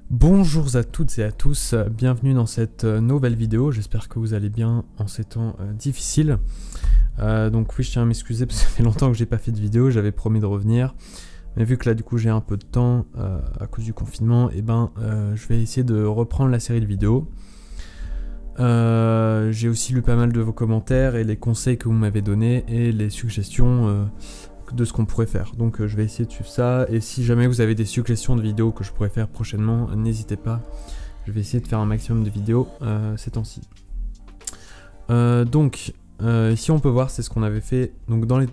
Bonjour à toutes et à tous, bienvenue dans cette nouvelle vidéo, j'espère que vous allez bien en ces temps difficiles. Donc oui, je tiens à m'excuser parce que ça fait longtemps que j'ai pas fait de vidéo, j'avais promis de revenir. Mais vu que là du coup j'ai un peu de temps à cause du confinement, je vais essayer de reprendre la série de vidéos. J'ai aussi lu pas mal de vos commentaires et les conseils que vous m'avez donnés et les suggestions de ce qu'on pourrait faire. Donc je vais essayer de suivre ça, et si jamais vous avez des suggestions de vidéos que je pourrais faire prochainement, n'hésitez pas. Je vais essayer de faire un maximum de vidéos ces temps-ci. Ici on peut voir, c'est ce qu'on avait fait donc dans les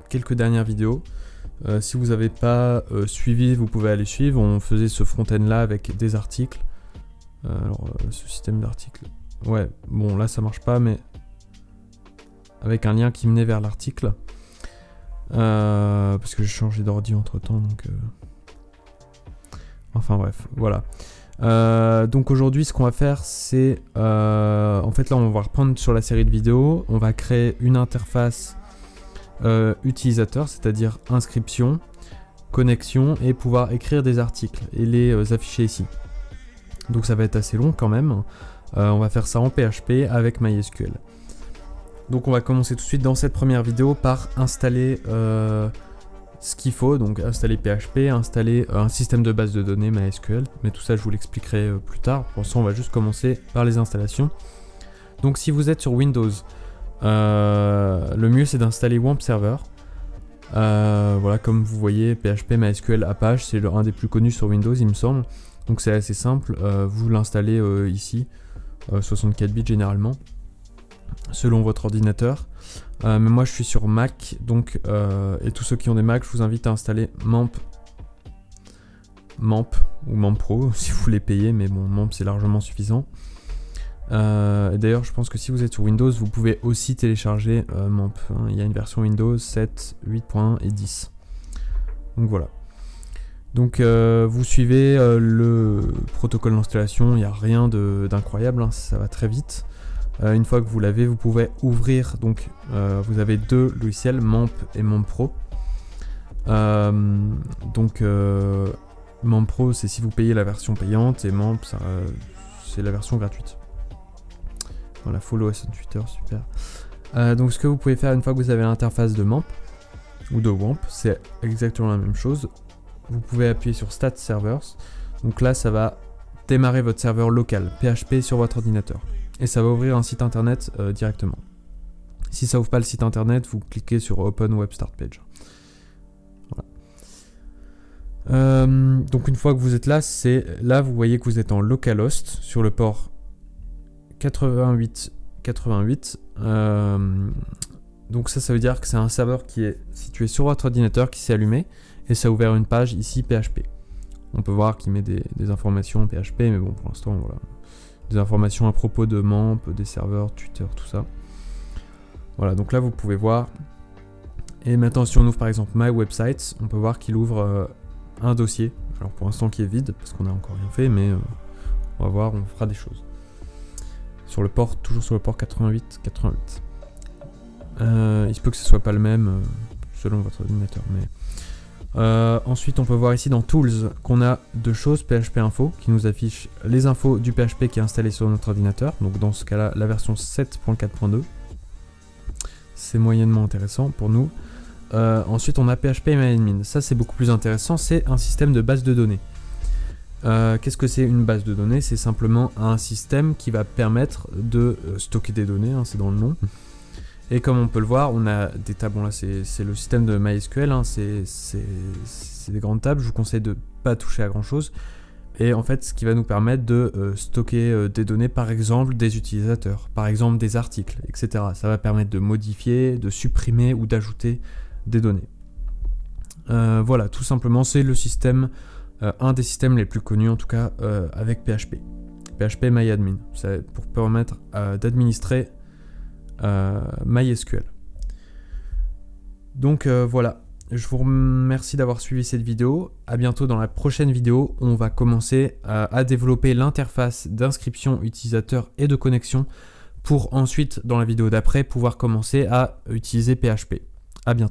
quelques dernières vidéos. Si vous n'avez pas suivi, vous pouvez aller suivre. On faisait ce front-end là avec des articles. Ce système d'articles. Ouais, bon là ça marche pas, mais avec un lien qui menait vers l'article. Parce que j'ai changé d'ordi entre temps, donc enfin bref, voilà. Donc aujourd'hui ce qu'on va faire c'est en fait là on va reprendre sur la série de vidéos. On va créer une interface utilisateur, c'est-à-dire inscription, connexion, et pouvoir écrire des articles et les afficher ici. Donc ça va être assez long quand même. On va faire ça en PHP avec MySQL. Donc on va commencer tout de suite dans cette première vidéo par installer ce qu'il faut, donc installer PHP, installer un système de base de données MySQL, mais tout ça je vous l'expliquerai plus tard. Pour l'instant on va juste commencer par les installations. Donc si vous êtes sur Windows, le mieux c'est d'installer WAMP Server. Voilà, comme vous voyez, PHP, MySQL, Apache, c'est un des plus connus sur Windows il me semble. Donc c'est assez simple, vous l'installez ici, 64 bits généralement, selon votre ordinateur. Mais moi je suis sur Mac, donc et tous ceux qui ont des Mac, je vous invite à installer MAMP ou MAMP Pro si vous voulez payer, mais bon, MAMP c'est largement suffisant. D'ailleurs je pense que si vous êtes sur Windows, vous pouvez aussi télécharger MAMP, hein. Il y a une version Windows 7, 8.1 et 10. Donc voilà. Donc vous suivez le protocole d'installation, il n'y a rien d'incroyable, hein, ça va très vite. Une fois que vous l'avez, vous pouvez ouvrir, donc vous avez deux logiciels, MAMP et MAMP Pro. MAMP Pro c'est si vous payez la version payante, et MAMP c'est la version gratuite. Voilà, follow us sur Twitter, super. Donc ce que vous pouvez faire une fois que vous avez l'interface de MAMP ou de WAMP, c'est exactement la même chose. Vous pouvez appuyer sur Start Servers, donc là ça va démarrer votre serveur local PHP sur votre ordinateur. Et ça va ouvrir un site internet directement. Si ça ouvre pas le site internet, vous cliquez sur Open Web Start Page. Voilà. Donc une fois que vous êtes là, vous voyez que vous êtes en localhost sur le port 8888. Donc ça veut dire que c'est un serveur qui est situé sur votre ordinateur qui s'est allumé, et ça a ouvert une page ici PHP. On peut voir qu'il met des informations en PHP, mais bon pour l'instant voilà. Des informations à propos de MAMP, des serveurs, Twitter, tout ça. Voilà, donc là vous pouvez voir. Et maintenant si on ouvre par exemple My Websites, on peut voir qu'il ouvre un dossier. Alors pour l'instant qui est vide, parce qu'on n'a encore rien fait, mais on va voir, on fera des choses. Toujours sur le port 8888. Il se peut que ce soit pas le même selon votre ordinateur, mais... ensuite on peut voir ici dans Tools qu'on a deux choses, PHP Info qui nous affiche les infos du PHP qui est installé sur notre ordinateur, donc dans ce cas là la version 7.4.2, c'est moyennement intéressant pour nous. Ensuite on a PHP MyAdmin, ça c'est beaucoup plus intéressant, c'est un système de base de données. Qu'est-ce que c'est une base de données? C'est simplement un système qui va permettre de stocker des données, hein, c'est dans le nom. Et comme on peut le voir, on a des tables, bon là c'est le système de MySQL, hein, c'est des grandes tables, je vous conseille de ne pas toucher à grand chose. Et en fait ce qui va nous permettre de stocker des données, par exemple des utilisateurs, par exemple des articles, etc. Ça va permettre de modifier, de supprimer ou d'ajouter des données. Voilà, tout simplement c'est le système, un des systèmes les plus connus en tout cas avec PHP. PHP MyAdmin, c'est pour permettre d'administrer MySQL. Donc voilà, je vous remercie d'avoir suivi cette vidéo. À bientôt dans la prochaine vidéo, on va commencer à développer l'interface d'inscription utilisateur et de connexion pour ensuite, dans la vidéo d'après, pouvoir commencer à utiliser PHP. À bientôt.